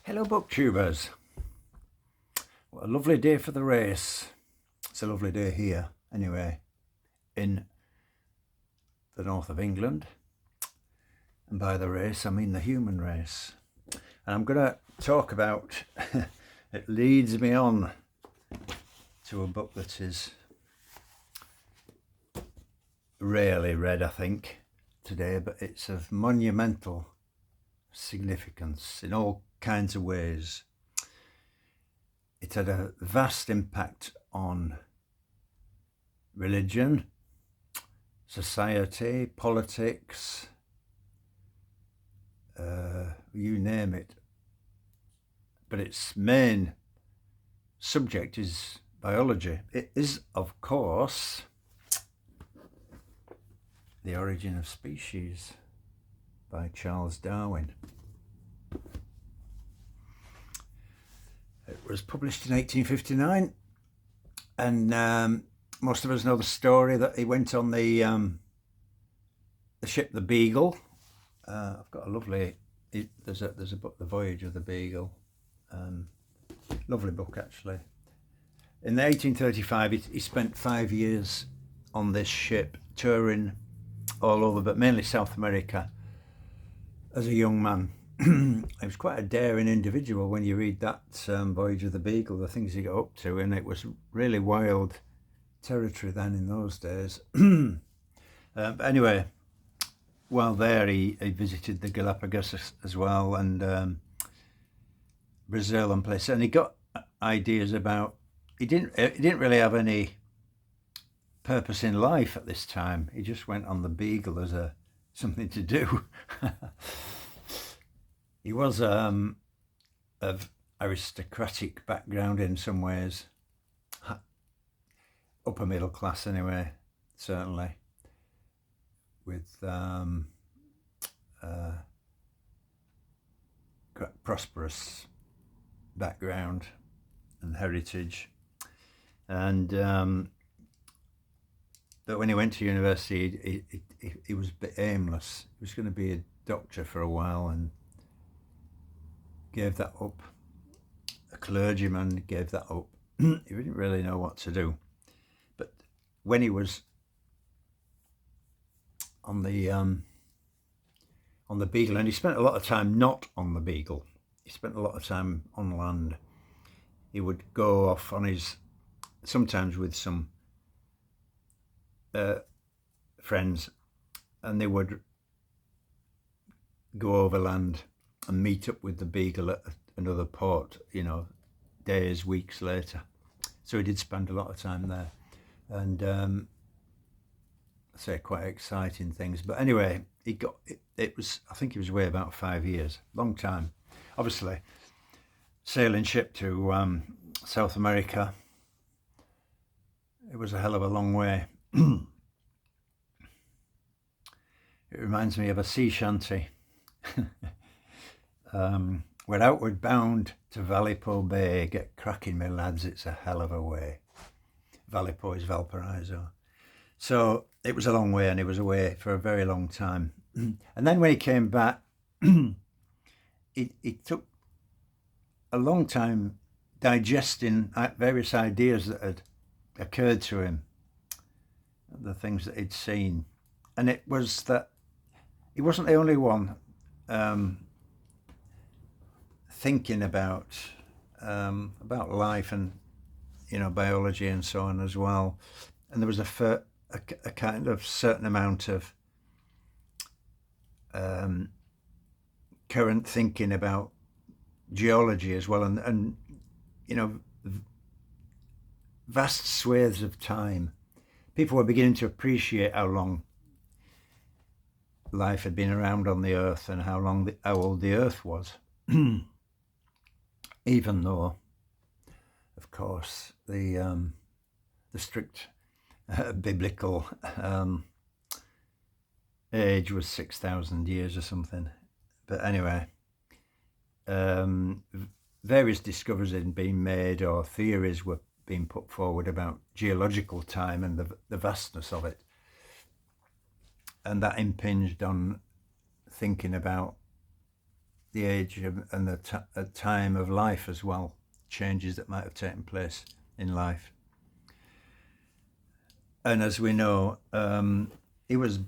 Hello booktubers. What a lovely day for the race. It's a lovely day here anyway in the north of England, and by the race I mean the human race. And I'm going to talk about it leads me on to a book that is rarely read, I think, today, but it's of monumental significance in all kinds of ways. It had a vast impact on religion, society, politics, you name it. But its main subject is biology. It is, of course, The Origin of Species by Charles Darwin. It was published in 1859, and most of us know the story that he went on the ship the Beagle. I've got a lovely, there's a book, The Voyage of the Beagle, lovely book actually. In 1835 he spent 5 years on this ship, touring all over, but mainly South America, as a young man. He was quite a daring individual when you read that Voyage of the Beagle, the things he got up to, and it was really wild territory then in those days. But anyway, while there he visited the Galapagos as well, and Brazil and places, and he got ideas about, he didn't really have any purpose in life at this time. He just went on the Beagle as something to do. He was of aristocratic background in some ways, upper middle class anyway, certainly, with prosperous background and heritage. And but when he went to university, he was a bit aimless. He was going to be a doctor for a while and gave that up. A clergyman, gave that up. He didn't really know what to do. But when he was on the Beagle, and he spent a lot of time not on the Beagle, he spent a lot of time on land. He would go off on his, sometimes with some friends, and they would go overland and meet up with the Beagle at another port, days, weeks later. So he did spend a lot of time there, and I say quite exciting things. But anyway, he got it was, I think he was away about 5 years, long time. Obviously, sailing ship to South America, it was a hell of a long way. It reminds me of a sea shanty. We're outward bound to Vallepo Bay. Get cracking, me lads, it's a hell of a way. Vallepo is Valparaiso. So it was a long way, and he was away for a very long time. And then when he came back, it took a long time digesting various ideas that had occurred to him, the things that he'd seen. And it was that he wasn't the only one thinking about life and biology and so on as well. And there was a kind of certain amount of current thinking about geology as well, and vast swathes of time, people were beginning to appreciate how long life had been around on the earth and how old the earth was. Even though, of course, the strict biblical age was 6,000 years or something. But anyway, various discoveries had been made, or theories were being put forward about geological time and the vastness of it. And that impinged on thinking about the age and the time of life as well, changes that might have taken place in life. And as we know, he was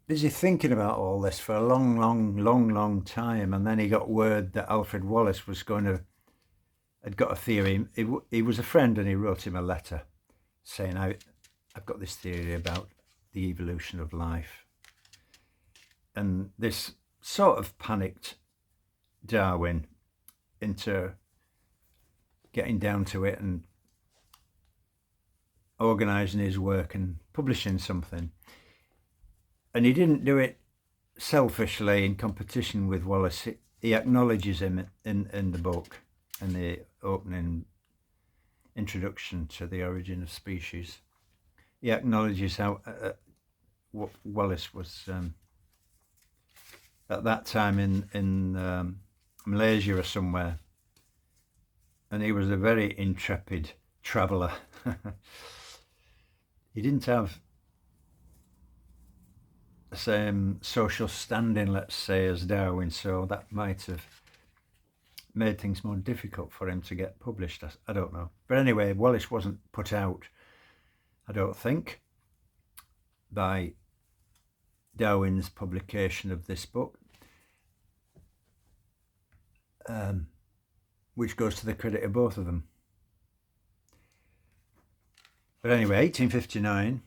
busy thinking about all this for a long time, and then he got word that Alfred Wallace had got a theory. He was a friend, and he wrote him a letter saying, I've got this theory about the evolution of life. And this sort of panicked Darwin into getting down to it and organising his work and publishing something. And he didn't do it selfishly in competition with Wallace. He acknowledges him in the book, in the opening introduction to The Origin of Species. He acknowledges how Wallace was at that time in Malaysia or somewhere, and he was a very intrepid traveller. He didn't have the same social standing, let's say, as Darwin, so that might have made things more difficult for him to get published. I don't know. But anyway, Wallace wasn't put out, I don't think, by Darwin's publication of this book, which goes to the credit of both of them. But anyway, 1859,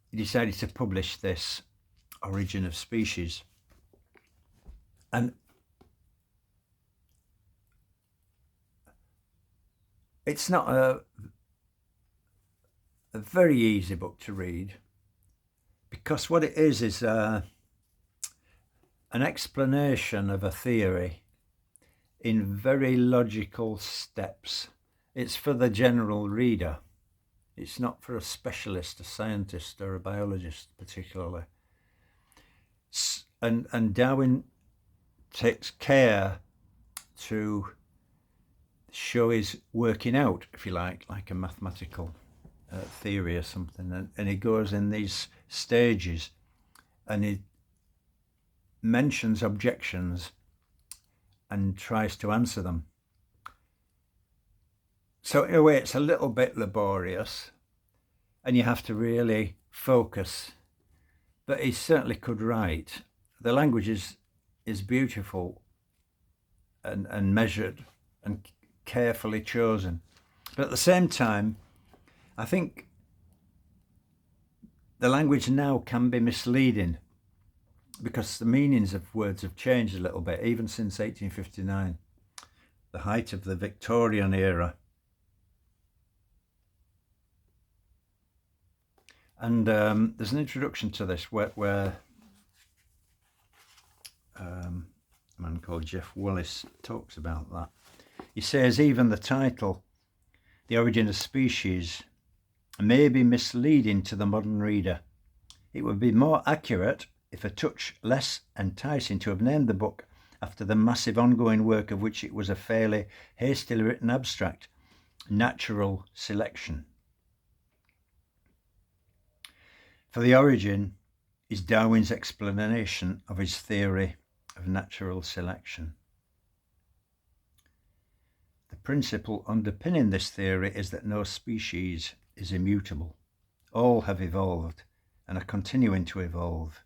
he decided to publish this Origin of Species. And it's not a very easy book to read, because what it is an explanation of a theory in very logical steps. It's for the general reader. It's not for a specialist, a scientist, or a biologist particularly. And Darwin takes care to show his working out, if you like a mathematical theory or something. And he goes in these stages, and he mentions objections and tries to answer them. So in a way, it's a little bit laborious, and you have to really focus. But he certainly could write. The language is beautiful and measured and carefully chosen. But at the same time, I think the language now can be misleading, because the meanings of words have changed a little bit, even since 1859, the height of the Victorian era. And there's an introduction to this where a man called Jeff Willis talks about that. He says even the title, The Origin of Species, may be misleading to the modern reader. It would be more accurate, if a touch less enticing, to have named the book after the massive ongoing work of which it was a fairly hastily written abstract, Natural Selection. For the origin is Darwin's explanation of his theory of natural selection. The principle underpinning this theory is that no species is immutable. All have evolved and are continuing to evolve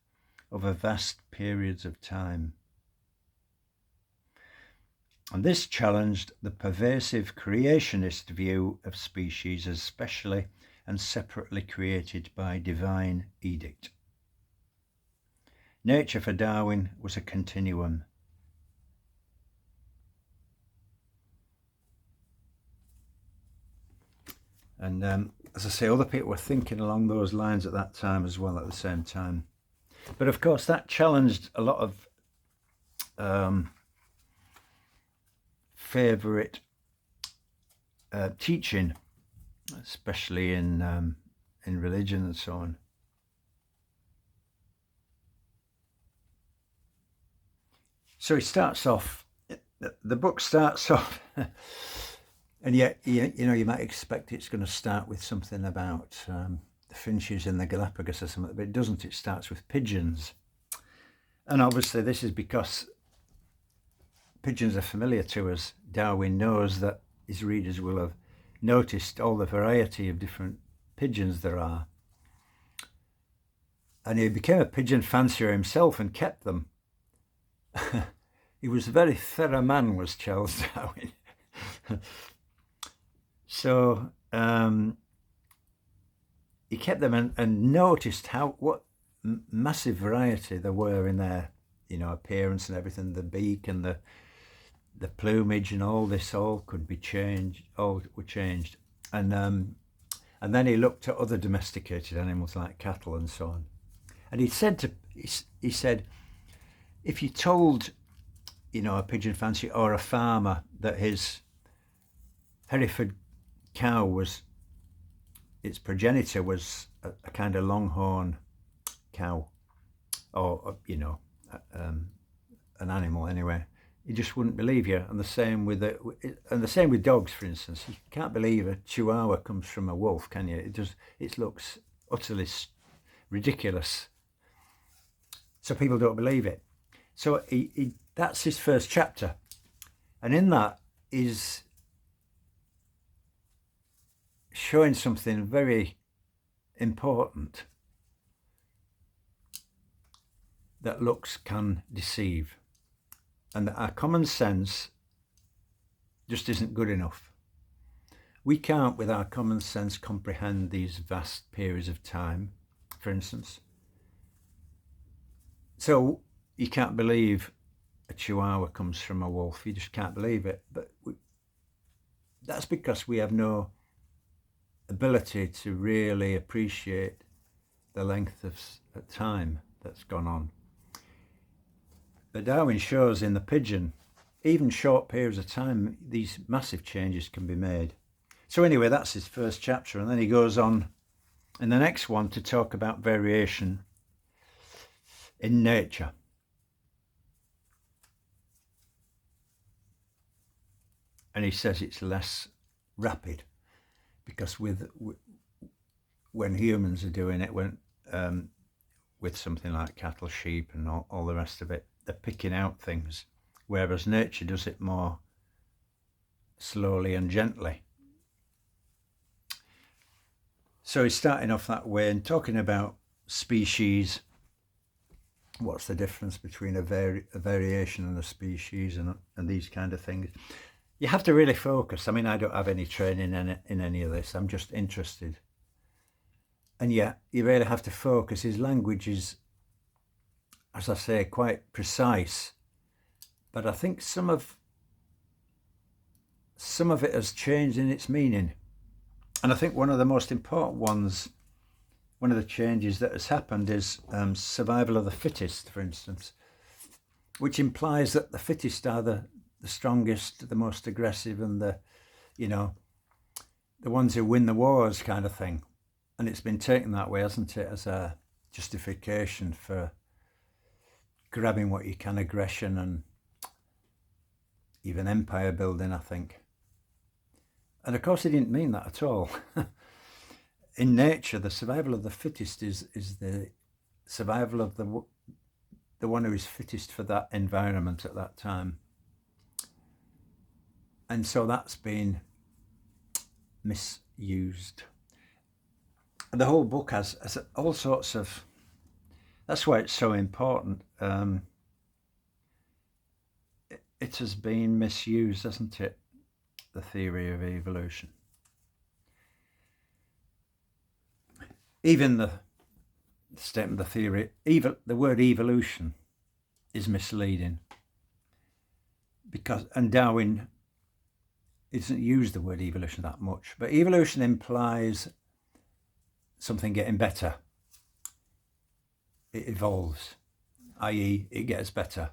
over vast periods of time. And this challenged the pervasive creationist view of species as specially and separately created by divine edict. Nature for Darwin was a continuum. And as I say, other people were thinking along those lines at that time as well, at the same time. But of course, that challenged a lot of favourite teaching, especially in religion and so on. So he starts off, the book starts off, and yet you might expect it's going to start with something about the finches in the Galapagos or something, but it doesn't. It starts with pigeons. And obviously this is because pigeons are familiar to us, Darwin knows that his readers will have noticed all the variety of different pigeons there are. And he became a pigeon fancier himself and kept them. He was a very thorough man, was Charles Darwin. So he kept them and noticed what massive variety there were in their, appearance and everything. The beak and the plumage and all this all could be changed. All were changed, and then he looked at other domesticated animals like cattle and so on. And he said, if you told, a pigeon fancier or a farmer that his Hereford cow its progenitor was a kind of longhorn cow, or an animal anyway, he just wouldn't believe you. And the same with dogs, for instance. You can't believe a Chihuahua comes from a wolf, can you? It looks utterly ridiculous. So people don't believe it. So that's his first chapter, and in that is showing something very important, that looks can deceive, and that our common sense just isn't good enough. We can't, with our common sense, comprehend these vast periods of time, for instance. So you can't believe a Chihuahua comes from a wolf. You just can't believe it. But that's because we have no ability to really appreciate the length of time that's gone on. But Darwin shows in the pigeon, even short periods of time, these massive changes can be made. So anyway, that's his first chapter, and then he goes on in the next one to talk about variation in nature. And he says it's less rapid, because when humans are doing it, with something like cattle, sheep and all the rest of it, they're picking out things, whereas nature does it more slowly and gently. So he's starting off that way and talking about species. What's the difference between a variation and a species, and these kind of things. You have to really focus. I mean, I don't have any training in any of this. I'm just interested. And yet, you really have to focus. His language is, as I say, quite precise. But I think some of it has changed in its meaning. And I think one of the most important ones, one of the changes that has happened is survival of the fittest, for instance, which implies that the fittest are the strongest, the most aggressive, and the ones who win the wars, kind of thing. And it's been taken that way, hasn't it, as a justification for grabbing what you can, aggression and even empire building, I think. And of course he didn't mean that at all. In nature, the survival of the fittest is the survival of the one who is fittest for that environment at that time. And so that's been misused. And the whole book has all sorts of, that's why it's so important. It has been misused, hasn't it? The theory of evolution. Even the statement, the theory, the word evolution is misleading. And Darwin doesn't use the word evolution that much, but evolution implies something getting better. It evolves, i.e. it gets better.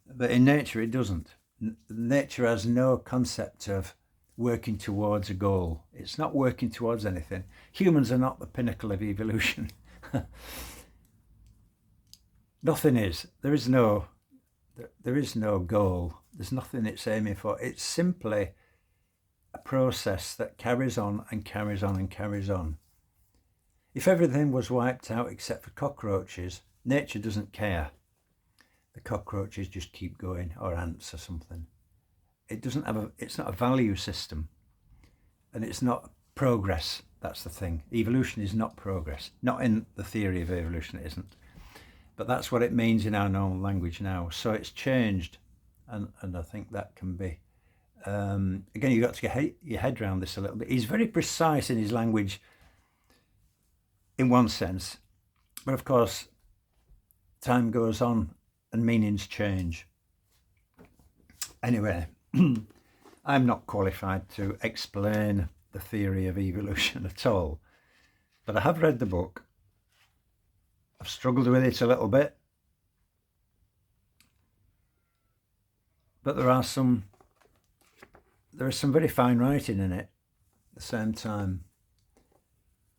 But in nature it doesn't. Nature has no concept of working towards a goal. It's not working towards anything. Humans are not the pinnacle of evolution. Nothing is. There is no goal. There's nothing it's aiming for. It's simply a process that carries on and carries on and carries on. If everything was wiped out except for cockroaches, nature doesn't care. the cockroaches just keep going, or ants or something. It's not a value system, and it's not progress. That's the thing. Evolution is not progress. Not in the theory of evolution, it isn't. But that's what it means in our normal language now. So it's changed, and I think that can be. Again, you've got to get your head around this a little bit. He's very precise in his language in one sense, but of course, time goes on and meanings change. Anyway, I'm not qualified to explain the theory of evolution at all, but I have read the book. I've struggled with it a little bit, but there is some very fine writing in it at the same time.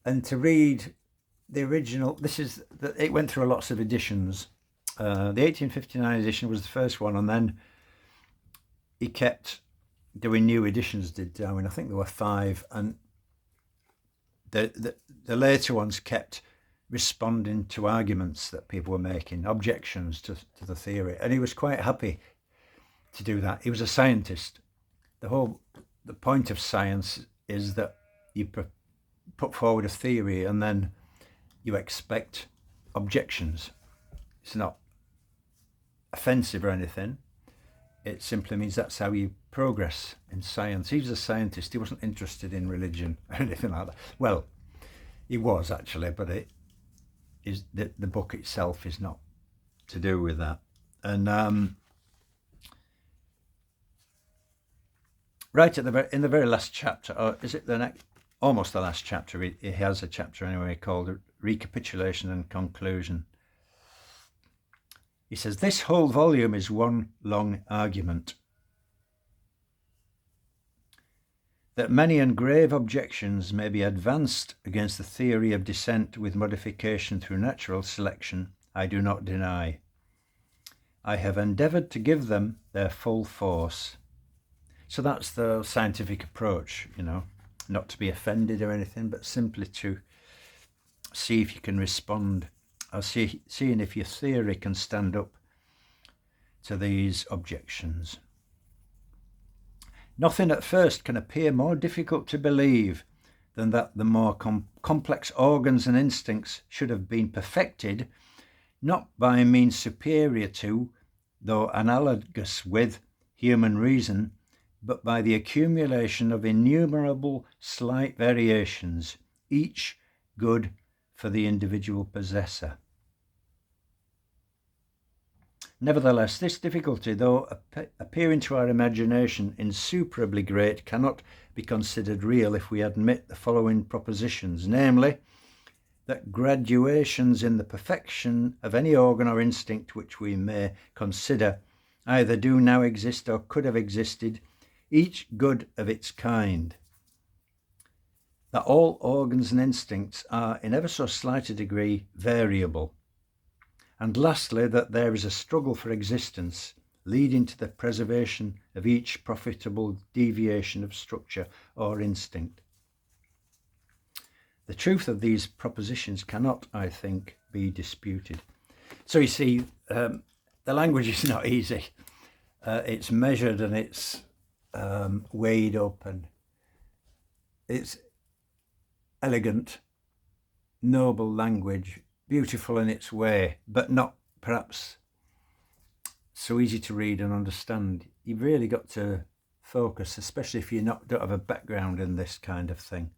And to read the original, it went through lots of editions. The 1859 edition was the first one, and then he kept doing new editions, did Darwin. I think there were 5, and the later ones kept responding to arguments that people were making, objections to the theory, and he was quite happy to do that. He was a scientist. The point of science is that you put forward a theory and then you expect objections. It's not offensive or anything. It simply means that's how you progress in science. He was a scientist. He wasn't interested in religion or anything like that. Well, he was actually, but the book itself is not to do with that. And right in the very last chapter, or is it almost the last chapter? He has a chapter anyway called Recapitulation and Conclusion. He says, this whole volume is one long argument. That many and grave objections may be advanced against the theory of descent with modification through natural selection, I do not deny. I have endeavoured to give them their full force. So that's the scientific approach, not to be offended or anything, but simply to see if you can respond, or seeing if your theory can stand up to these objections. Nothing at first can appear more difficult to believe than that the more complex organs and instincts should have been perfected, not by means superior to, though analogous with, human reason, but by the accumulation of innumerable slight variations, each good for the individual possessor. Nevertheless, this difficulty, though appearing to our imagination insuperably great, cannot be considered real if we admit the following propositions, namely, that gradations in the perfection of any organ or instinct which we may consider either do now exist or could have existed, each good of its kind. That all organs and instincts are in ever so slight a degree variable. And lastly, that there is a struggle for existence leading to the preservation of each profitable deviation of structure or instinct. The truth of these propositions cannot, I think, be disputed. So you see, the language is not easy. It's measured and it's weighed up, and it's elegant, noble language, beautiful in its way, but not perhaps so easy to read and understand. You've really got to focus, especially if you don't have a background in this kind of thing.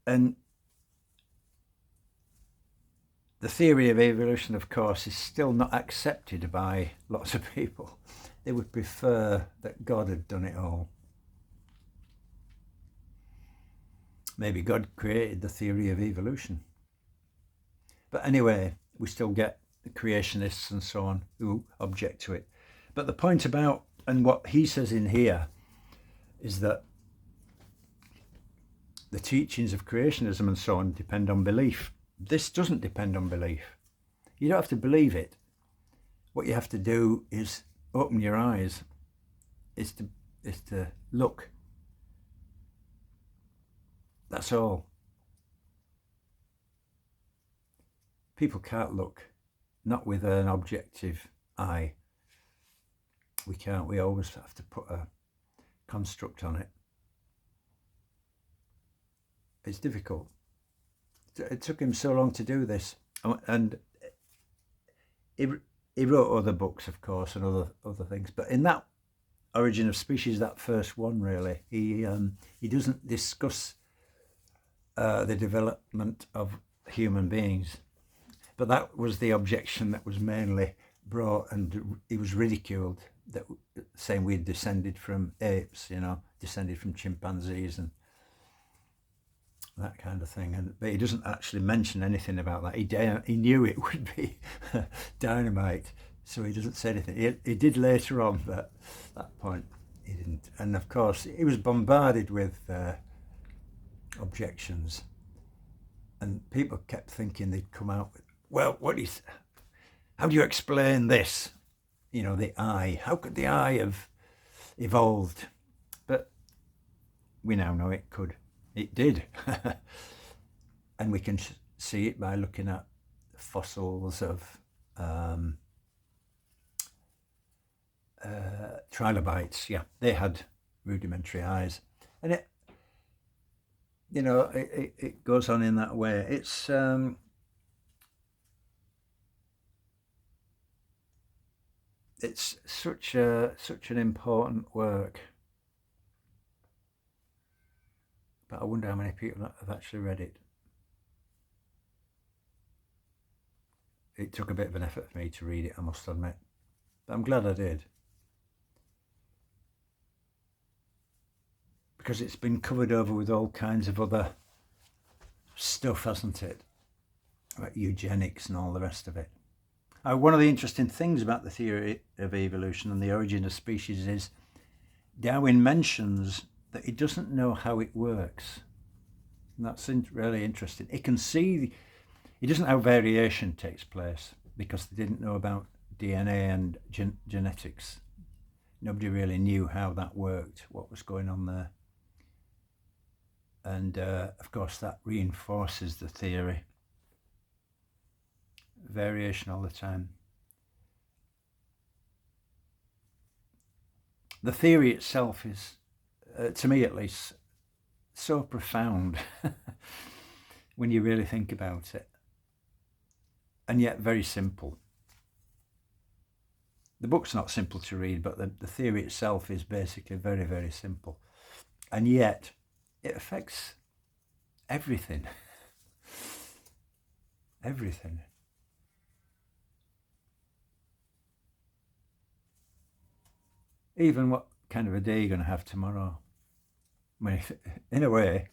And the theory of evolution, of course, is still not accepted by lots of people. They would prefer that God had done it all. Maybe God created the theory of evolution. But anyway, we still get the creationists and so on who object to it. But the point about, and what he says in here, is that the teachings of creationism and so on depend on belief. This doesn't depend on belief. You don't have to believe it. What you have to do is open your eyes, is to look. That's all. people can't look, not with an objective eye. We can't. We always have to put a construct on it. It's difficult. It took him so long to do this, and he wrote other books, of course, and other things. But in that Origin of Species, that first one, really, he doesn't discuss the development of human beings. But that was the objection that was mainly brought, and he was ridiculed, that saying we'd descended from apes, descended from chimpanzees and that kind of thing. But he doesn't actually mention anything about that. He knew it would be dynamite, so he doesn't say anything. He did later on, but at that point he didn't. And of course, he was bombarded with objections, and people kept thinking they'd come out with, well, how do you explain this? The eye. How could the eye have evolved? But we now know it could. It did. And we can see it by looking at fossils of trilobites. Yeah, they had rudimentary eyes. And it goes on in that way. It's such an important work, but I wonder how many people have actually read it. It took a bit of an effort for me to read it, I must admit, but I'm glad I did, because it's been covered over with all kinds of other stuff, hasn't it? About eugenics and all the rest of it. One of the interesting things about the theory of evolution and the origin of species is Darwin mentions that he doesn't know how it works. And that's really interesting. He doesn't know how variation takes place, because they didn't know about DNA and genetics. Nobody really knew how that worked, what was going on there. And of course that reinforces the theory. Variation all the time. The theory itself is, to me at least, so profound when you really think about it, and yet very simple. The book's not simple to read, but the theory itself is basically very, very simple, and yet it affects everything. Everything. Even what kind of a day you're going to have tomorrow. I mean, in a way.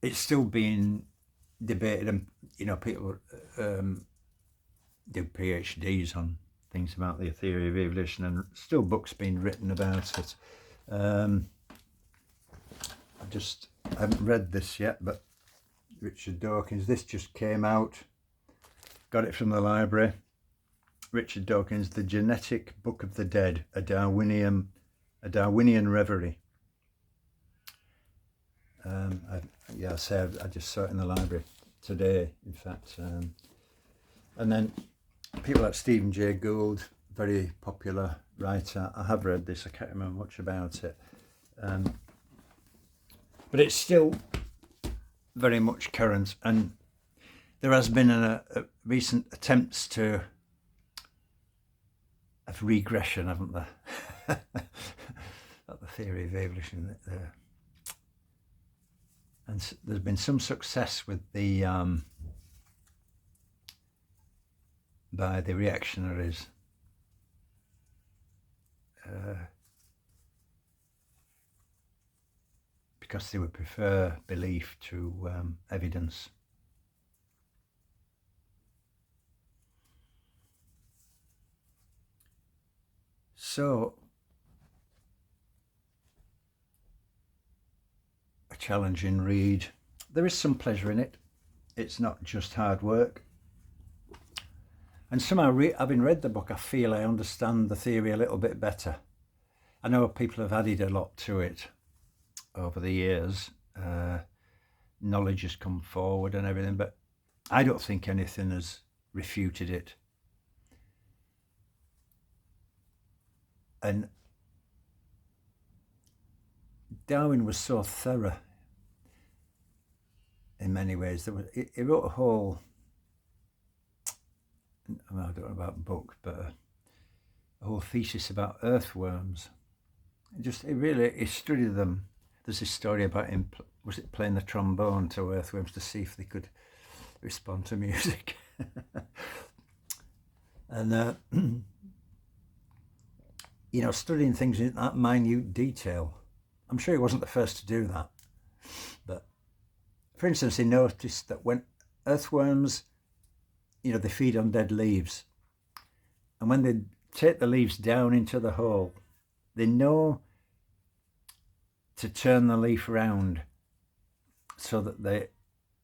It's still being debated, and people do PhDs on things about the theory of evolution, and still books being written about it. I haven't read this yet, but Richard Dawkins, this just came out, got it from the library. Richard Dawkins, The Genetic Book of the Dead, a Darwinian Reverie. I just saw it in the library today, in fact. And then people like Stephen Jay Gould, very popular writer. I have read this, I can't remember much about it. But it's still very much current, and there has been a recent attempts of regression, haven't there? At the theory of evolution. And there's been some success with by the reactionaries. Because they would prefer belief to evidence. So, a challenging read. There is some pleasure in it. It's not just hard work. And somehow, having read the book, I feel I understand the theory a little bit better. I know people have added a lot to it over the years. knowledge has come forward and everything, but I don't think anything has refuted it. And Darwin was so thorough in many ways. He wrote a whole, I don't know about book, but a whole thesis about earthworms. He studied them. There's this story about him, was it playing the trombone to earthworms to see if they could respond to music. And studying things in that minute detail. I'm sure he wasn't the first to do that, but for instance, he noticed that when earthworms, they feed on dead leaves, and when they take the leaves down into the hole, they know to turn the leaf round so that the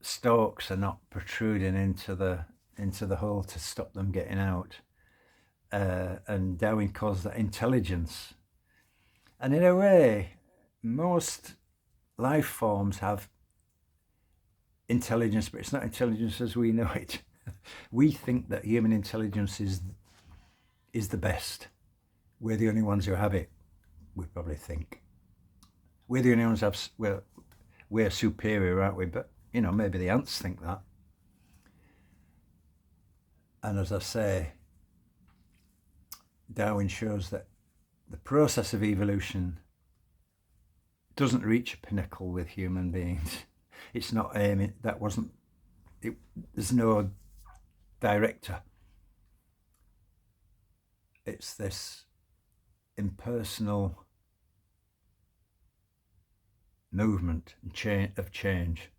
stalks are not protruding into the hole to stop them getting out. And Darwin calls that intelligence. And in a way, most life forms have intelligence, but it's not intelligence as we know it. We think that human intelligence is the best. We're the only ones who have it, we probably think. We're the only ones who have, we're superior, aren't we? But, maybe the ants think that. And as I say, Darwin shows that the process of evolution doesn't reach a pinnacle with human beings. It's not aiming, there's no director. It's this impersonal movement of change.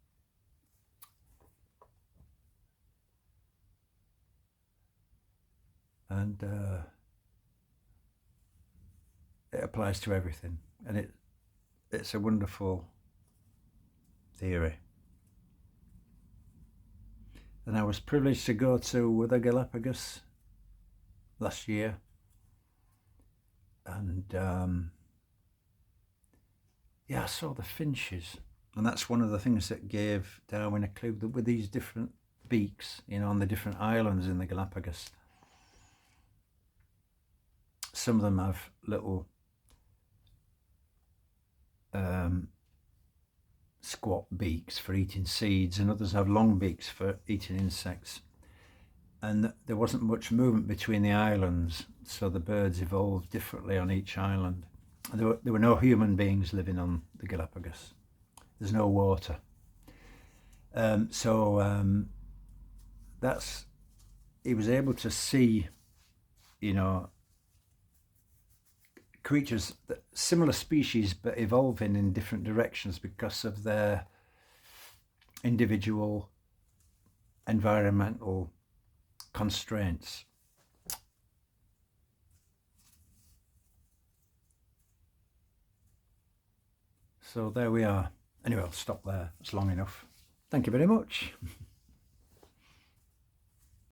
And it applies to everything, and it's a wonderful theory. And I was privileged to go to the Galapagos last year, and I saw the finches, and that's one of the things that gave Darwin a clue, that with these different beaks, on the different islands in the Galapagos, some of them have little squat beaks for eating seeds, and others have long beaks for eating insects. And there wasn't much movement between the islands, so the birds evolved differently on each island. There were no human beings living on the Galapagos. There's no water. He was able to see, creatures, similar species, but evolving in different directions because of their individual environmental constraints. So there we are. Anyway, I'll stop there. It's long enough. Thank you very much.